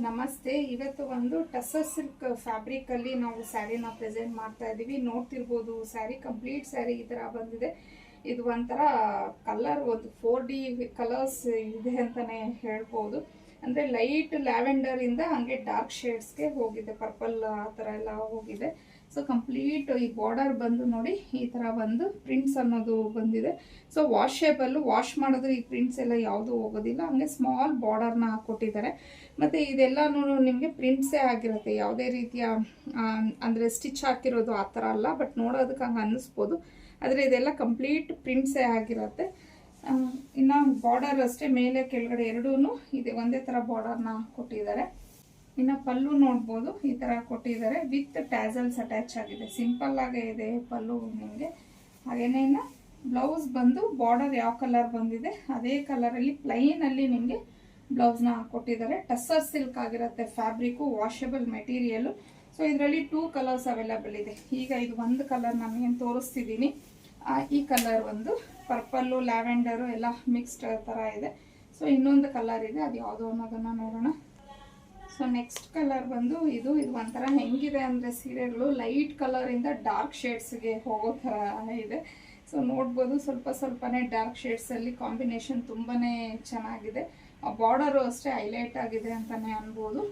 ನಮಸ್ತೆ. ಇವತ್ತು ಒಂದು ಟಸರ್ ಸಿಲ್ಕ್ ಫ್ಯಾಬ್ರಿಕ್ ಅಲ್ಲಿ ನಾವು ಸ್ಯಾರಿನ ಪ್ರೆಸೆಂಟ್ ಮಾಡ್ತಾ ಇದೀವಿ. ನೋಡ್ತಿರ್ಬೋದು ಸ್ಯಾರಿ ಕಂಪ್ಲೀಟ್ ಸ್ಯಾರಿ ಈ ತರ ಬಂದಿದೆ. ಇದು ಒಂಥರ ಕಲರ್ ಒಂದು 4D ಕಲರ್ಸ್ ಇದೆ ಅಂತಾನೆ ಹೇಳ್ಬೋದು. ಅಂದ್ರೆ ಲೈಟ್ ಲ್ಯಾವೆಂಡರ್ ಇಂದ ಹಂಗೆ ಡಾರ್ಕ್ ಶೇಡ್ಸ್ಗೆ ಹೋಗಿದೆ, ಪರ್ಪಲ್ ಆ ತರ ಎಲ್ಲ ಹೋಗಿದೆ. ಸೊ ಕಂಪ್ಲೀಟ್ ಈ ಬಾರ್ಡರ್ ಬಂದು ನೋಡಿ ಈ ತರ ಒಂದು ಪ್ರಿಂಟ್ಸ್ ಅನ್ನೋದು ಬಂದಿದೆ. ಸೊ ವಾಶೇಬಲ್, ವಾಶ್ ಮಾಡಿದ್ರೆ ಈ ಪ್ರಿಂಟ್ಸ್ ಎಲ್ಲ ಯಾವುದು ಹೋಗೋದಿಲ್ಲ. ಹಂಗೆ ಸ್ಮಾಲ್ ಬಾರ್ಡರ್ನ ಕೊಟ್ಟಿದ್ದಾರೆ. ಮತ್ತೆ ಇದೆಲ್ಲಾನು ನಿಮಗೆ ಪ್ರಿಂಟ್ಸೇ ಆಗಿರುತ್ತೆ, ಯಾವುದೇ ರೀತಿಯ ಅಂದ್ರೆ ಸ್ಟಿಚ್ ಹಾಕಿರೋದು ಆ ಥರ ಅಲ್ಲ. ಬಟ್ ನೋಡೋದಕ್ಕೆ ಹಂಗೆ ಅನ್ನಿಸ್ಬೋದು, ಆದರೆ ಇದೆಲ್ಲ ಕಂಪ್ಲೀಟ್ ಪ್ರಿಂಟ್ಸೇ ಆಗಿರುತ್ತೆ. ಇನ್ನು ಬಾರ್ಡರ್ ಅಷ್ಟೇ, ಮೇಲೆ ಕೆಳಗಡೆ ಎರಡೂ ಇದೆ, ಒಂದೇ ಥರ ಬಾರ್ಡರ್ನ ಕೊಟ್ಟಿದ್ದಾರೆ. ಇನ್ನು ಪಲ್ಲು ನೋಡ್ಬೋದು ಈ ತರ ಕೊಟ್ಟಿದ್ದಾರೆ, ವಿತ್ ಟ್ಯಾಸಲ್ಸ್ ಅಟ್ಯಾಚ್ ಆಗಿದೆ. ಸಿಂಪಲ್ ಆಗೇ ಇದೆ ಪಲ್ಲು ನಿಮಗೆ. ಹಾಗೇನೆ ಇನ್ನು ಬ್ಲೌಸ್ ಬಂದು ಬಾರ್ಡರ್ ಯಾವ ಕಲರ್ ಬಂದಿದೆ ಅದೇ ಕಲರಲ್ಲಿ ಪ್ಲೈನ್ ಅಲ್ಲಿ ನಿಮಗೆ ಬ್ಲೌಸ್ನ ಕೊಟ್ಟಿದ್ದಾರೆ. ಟಸ್ಸರ್ ಸಿಲ್ಕ್ ಆಗಿರುತ್ತೆ ಫ್ಯಾಬ್ರಿಕ್, ವಾಷಬಲ್ ಮೆಟೀರಿಯಲ್. ಸೊ ಇದರಲ್ಲಿ 2 ಕಲರ್ಸ್ ಅವೈಲಬಲ್ ಇದೆ. ಈಗ ಇದು ಒಂದು ಕಲರ್ ನಾನು ಏನು ತೋರಿಸ್ತಿದ್ದೀನಿ, ಈ ಕಲರ್ ಒಂದು ಪರ್ಪಲ್ಲು ಲ್ಯಾವೆಂಡರು ಎಲ್ಲ ಮಿಕ್ಸ್ಡ್ ತರ ಇದೆ. ಸೊ ಇನ್ನೊಂದು ಕಲರ್ ಇದೆ, ಅದು ಯಾವುದು ಅನ್ನೋದನ್ನ ನೋಡೋಣ. ಸೊ ನೆಕ್ಸ್ಟ್ ಕಲರ್ ಬಂದು ಇದು ಒಂಥರ ಹೆಂಗಿದೆ ಅಂದರೆ ಸೀರೆಗಳು ಲೈಟ್ ಕಲರಿಂದ ಡಾರ್ಕ್ ಶೇಡ್ಸ್ಗೆ ಹೋಗೋ ಥರ ಇದೆ. ಸೊ ನೋಡ್ಬೋದು ಸ್ವಲ್ಪನೇ ಡಾರ್ಕ್ ಶೇಡ್ಸಲ್ಲಿ ಕಾಂಬಿನೇಷನ್ ತುಂಬಾ ಚೆನ್ನಾಗಿದೆ. ಆ ಬಾರ್ಡರು ಅಷ್ಟೇ ಹೈಲೈಟ್ ಆಗಿದೆ ಅಂತಲೇ ಅನ್ಬೋದು.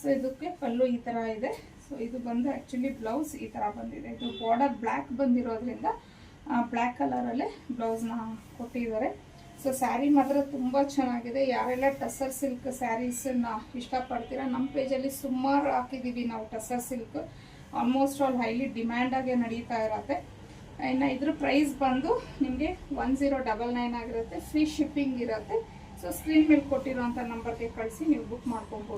ಸೊ ಇದಕ್ಕೆ ಪಲ್ಲು ಈ ಥರ ಇದೆ. ಸೊ ಇದು ಬಂದು ಆ್ಯಕ್ಚುಲಿ ಬ್ಲೌಸ್ ಈ ಥರ ಬಂದಿದೆ. ಇದು ಬಾರ್ಡರ್ ಬ್ಲ್ಯಾಕ್ ಬಂದಿರೋದ್ರಿಂದ ಬ್ಲ್ಯಾಕ್ ಕಲರಲ್ಲೇ ಬ್ಲೌಸ್ನ ಕೊಟ್ಟಿದ್ದಾರೆ. ಸೊ ಸ್ಯಾರಿ ಮಾತ್ರ ತುಂಬ ಚೆನ್ನಾಗಿದೆ. ಯಾರೆಲ್ಲ ಟಸರ್ ಸಿಲ್ಕ್ ಸ್ಯಾರೀಸನ್ನ ಇಷ್ಟಪಡ್ತೀರಾ, ನಮ್ಮ ಪೇಜಲ್ಲಿ ಸುಮಾರು ಹಾಕಿದ್ದೀವಿ ನಾವು tussar silk. Almost all highly ಡಿಮ್ಯಾಂಡಾಗೆ ನಡೀತಾ ಇರತ್ತೆ. ಇನ್ನು ಇದ್ರ ಪ್ರೈಸ್ ಬಂದು ನಿಮಗೆ 1099 ಆಗಿರುತ್ತೆ. ಫ್ರೀ ಶಿಪ್ಪಿಂಗ್ ಇರುತ್ತೆ. ಸೊ ಸ್ಕ್ರೀನ್ ಮೇಲೆ ಕೊಟ್ಟಿರೋಂಥ ನಂಬರ್ಗೆ ಕಳಿಸಿ ನೀವು ಬುಕ್ ಮಾಡ್ಕೊಬೋದು.